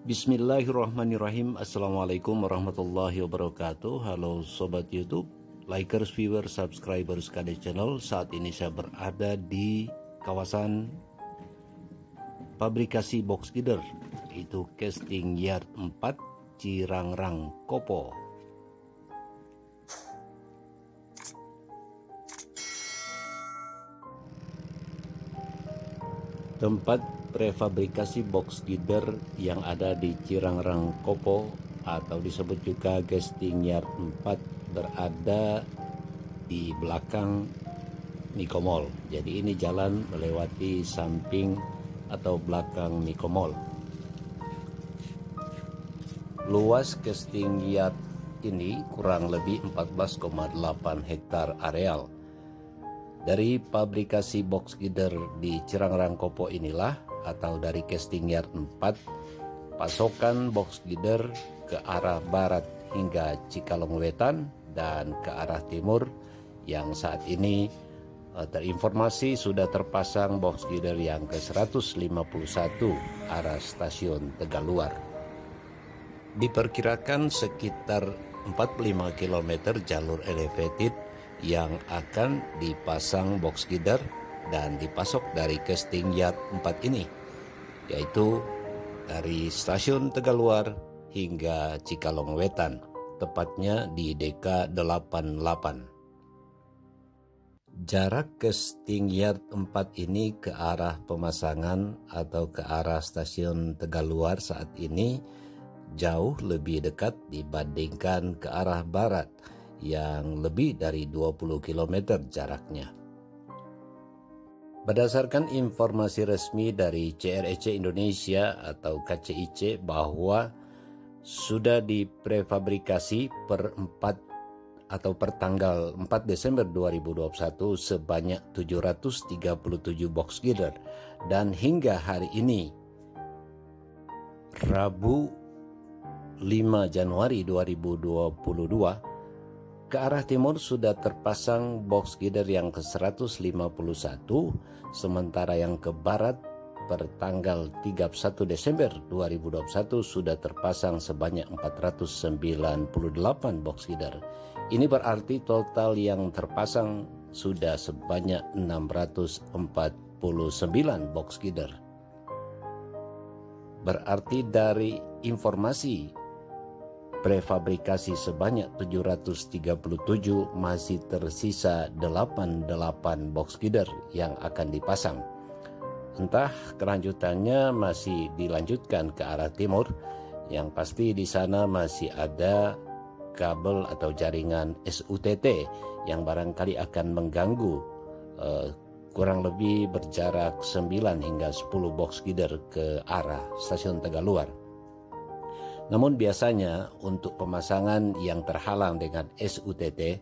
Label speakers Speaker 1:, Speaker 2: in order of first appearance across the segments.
Speaker 1: Bismillahirrahmanirrahim. Assalamualaikum warahmatullahi wabarakatuh. Halo Sobat YouTube, likers, viewers, subscribers KD Channel. Saat ini saya berada di kawasan pabrikasi box girder, itu Casting Yard 4 Cirangrang Kopo. Tempat prefabrikasi box girder yang ada di Cirangrang Kopo atau disebut juga Casting Yard 4 berada di belakang Miko Mall. Jadi ini jalan melewati samping atau belakang Miko Mall. Luas Casting Yard ini kurang lebih 14,8 hektar areal. Dari pabrikasi box girder di Cirangrang Kopo inilah, atau dari Casting Yard 4, pasokan box girder ke arah barat hingga Cikalong Wetan dan ke arah timur yang saat ini terinformasi sudah terpasang box girder yang ke-151 arah stasiun Tegaluar. Diperkirakan sekitar 45 km jalur elevated yang akan dipasang box girder dan dipasok dari Casting Yard 4 ini, yaitu dari stasiun Tegaluar hingga Cikalong Wetan, tepatnya di DK 88. Jarak Casting Yard 4 ini ke arah pemasangan atau ke arah stasiun Tegaluar saat ini jauh lebih dekat dibandingkan ke arah barat yang lebih dari 20 km jaraknya. Berdasarkan informasi resmi dari CREC Indonesia atau KCIC bahwa sudah diprefabrikasi per tanggal 4 Desember 2021 sebanyak 737 box girder, dan hingga hari ini Rabu 5 Januari 2022 ke arah timur sudah terpasang box girder yang ke-151, sementara yang ke barat per tanggal 31 Desember 2021 sudah terpasang sebanyak 498 box girder. Ini berarti total yang terpasang sudah sebanyak 649 box girder. Berarti dari informasi prefabrikasi sebanyak 737 masih tersisa 88 box girder yang akan dipasang. Entah kelanjutannya masih dilanjutkan ke arah timur, yang pasti di sana masih ada kabel atau jaringan SUTT yang barangkali akan mengganggu kurang lebih berjarak 9 hingga 10 box girder ke arah stasiun Tegaluar. Namun biasanya untuk pemasangan yang terhalang dengan SUTT,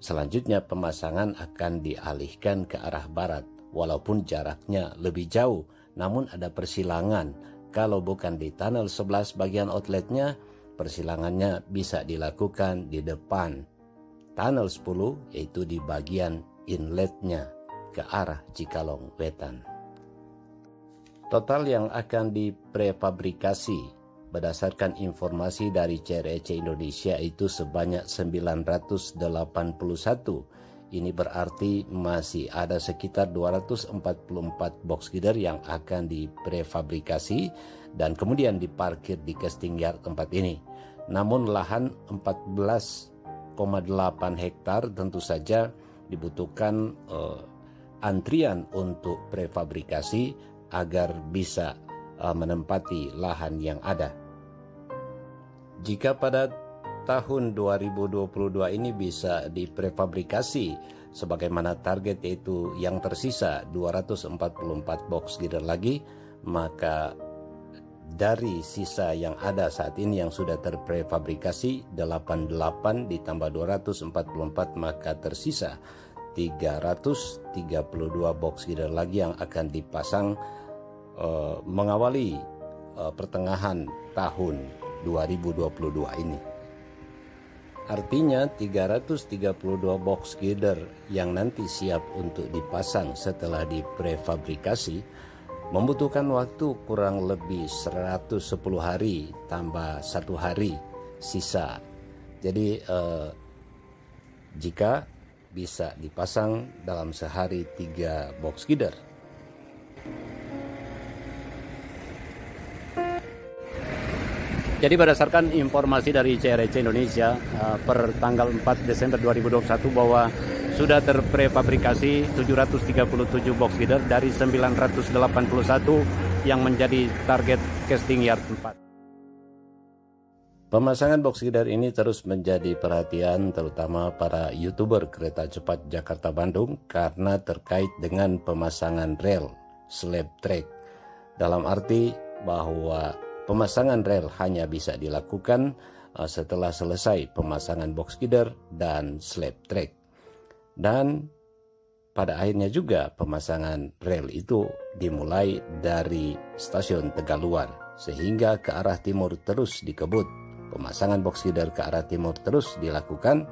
Speaker 1: selanjutnya pemasangan akan dialihkan ke arah barat. Walaupun jaraknya lebih jauh, namun ada persilangan. Kalau bukan di tunnel 11 bagian outletnya, persilangannya bisa dilakukan di depan tunnel 10, yaitu di bagian inletnya ke arah Cikalong Wetan. Total yang akan diprefabrikasi berdasarkan informasi dari CREC Indonesia itu sebanyak 981. Ini berarti masih ada sekitar 244 box girder yang akan diprefabrikasi dan kemudian diparkir di Casting Yard 4 ini. Namun lahan 14,8 hektar tentu saja dibutuhkan antrian untuk prefabrikasi agar bisa menempati lahan yang ada. Jika pada tahun 2022 ini bisa diprefabrikasi sebagaimana target, yaitu yang tersisa 244 box girder lagi, maka dari sisa yang ada saat ini yang sudah terprefabrikasi 88 ditambah 244, maka tersisa 332 box girder lagi yang akan dipasang mengawali pertengahan tahun 2022 ini. Artinya 332 box girder yang nanti siap untuk dipasang setelah diprefabrikasi membutuhkan waktu kurang lebih 110 hari tambah 1 hari sisa. Jadi jika bisa dipasang dalam sehari 3 box gider.
Speaker 2: Jadi berdasarkan informasi dari CREC Indonesia per tanggal 4 Desember 2021 bahwa sudah terprefabrikasi 737 box gider dari 981 yang menjadi target casting yard 4.
Speaker 1: Pemasangan box gider ini terus menjadi perhatian terutama para YouTuber kereta cepat Jakarta-Bandung karena terkait dengan pemasangan rel slab track. Dalam arti bahwa pemasangan rel hanya bisa dilakukan setelah selesai pemasangan box gider dan slab track. Dan pada akhirnya juga pemasangan rel itu dimulai dari stasiun Tegaluar sehingga ke arah timur terus dikebut. Pemasangan box gider ke arah timur terus dilakukan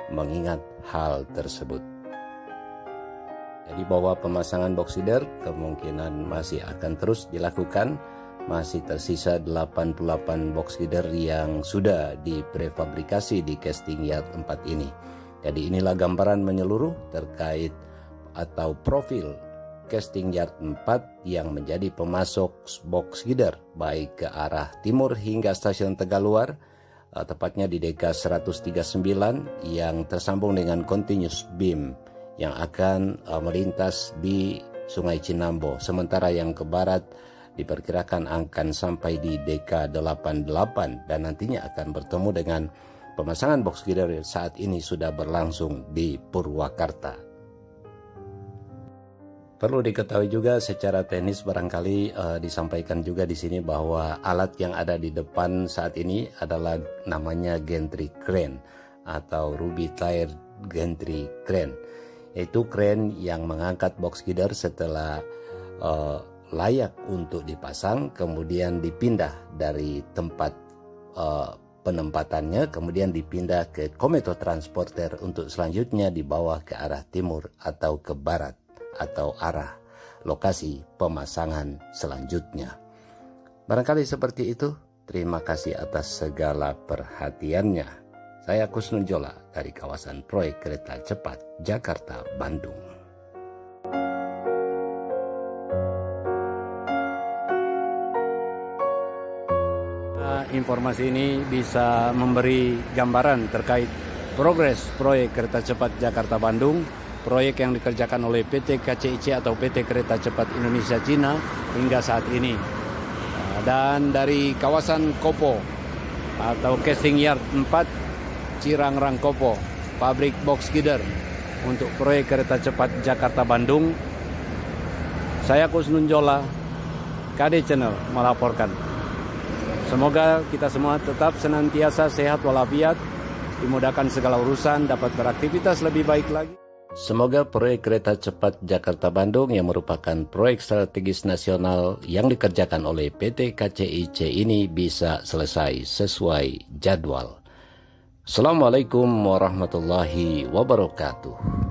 Speaker 1: mengingat hal tersebut. Jadi bahwa pemasangan box gider kemungkinan masih akan terus dilakukan. Masih tersisa 88 box gider yang sudah diprefabrikasi di casting yard 4 ini. Jadi inilah gambaran menyeluruh terkait atau profil casting yard 4 yang menjadi pemasok box gider baik ke arah timur hingga stasiun Tegaluar, tepatnya di Deka 139 yang tersambung dengan continuous beam yang akan melintas di Sungai Cinambo. Sementara yang ke barat diperkirakan akan sampai di DK88 dan nantinya akan bertemu dengan pemasangan box gider saat ini sudah berlangsung di Purwakarta. Perlu diketahui juga secara teknis barangkali disampaikan juga di sini bahwa alat yang ada di depan saat ini adalah namanya gantry crane atau Ruby Tire Gantry Crane, yaitu crane yang mengangkat box gider setelah layak untuk dipasang, kemudian dipindah dari tempat penempatannya, kemudian dipindah ke komuter transporter untuk selanjutnya dibawa ke arah timur atau ke barat atau arah lokasi pemasangan selanjutnya. Barangkali seperti itu. Terima kasih atas segala perhatiannya. Saya Kusnul Jola dari kawasan proyek kereta cepat Jakarta-Bandung.
Speaker 2: Informasi ini bisa memberi gambaran terkait progres proyek kereta cepat Jakarta-Bandung, proyek yang dikerjakan oleh PT KCIC atau PT Kereta Cepat Indonesia Cina hingga saat ini. Dan dari kawasan Kopo atau casting yard 4 Cirangrang Kopo, pabrik box gider untuk proyek kereta cepat Jakarta-Bandung, saya Kusnul Jola, KD Channel melaporkan. Semoga kita semua tetap senantiasa sehat walafiat, dimudahkan segala urusan, dapat beraktivitas lebih baik lagi.
Speaker 1: Semoga proyek kereta cepat Jakarta-Bandung yang merupakan proyek strategis nasional yang dikerjakan oleh PT KCIC ini bisa selesai sesuai jadwal. Assalamualaikum warahmatullahi wabarakatuh.